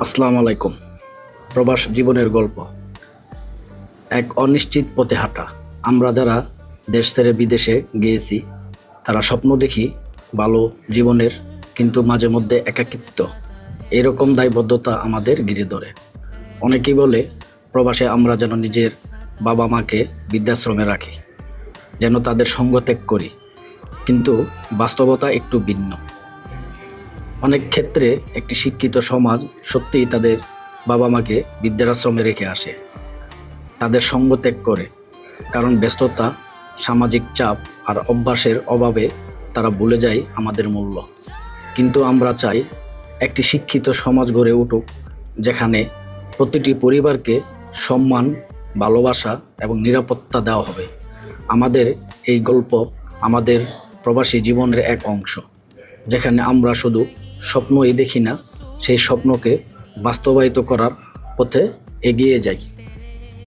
আসসালামু আলাইকুম। প্রবাস জীবনের গল্প। এক অনিশ্চিত পথে হাঁটা। আমরা যারা দেশ ছেড়ে বিদেশে গিয়েছি তারা স্বপ্ন দেখি ভালো জীবনের, কিন্তু মাঝে মধ্যে একাকিত্ব এরকম দায়বদ্ধতা আমাদের ঘিরে ধরে। অনেকেই বলে প্রবাসে আমরা যেন নিজের বাবা মাকে বৃদ্ধাশ্রমে রাখি, যেন তাদের সঙ্গ ত্যাগ করি, কিন্তু বাস্তবতা একটু ভিন্ন। অনেক ক্ষেত্রে একটি শিক্ষিত সমাজ সত্যিই তাদের বাবা মাকে বৃদ্ধাশ্রমে রেখে আসে, তাদের সঙ্গ ত্যাগ করে, কারণ ব্যস্ততা, সামাজিক চাপ আর অভ্যাসের অভাবে তারা ভুলে যায় আমাদের মূল্য। কিন্তু আমরা চাই একটি শিক্ষিত সমাজ গড়ে উঠুক, যেখানে প্রতিটি পরিবারকে সম্মান, ভালোবাসা এবং নিরাপত্তা দেওয়া হবে। আমাদের এই গল্প আমাদের প্রবাসী জীবনের এক অংশ, যেখানে আমরা শুধু স্বপ্নই দেখি না, সেই স্বপ্নকে বাস্তবায়িত করার পথে এগিয়ে যাই।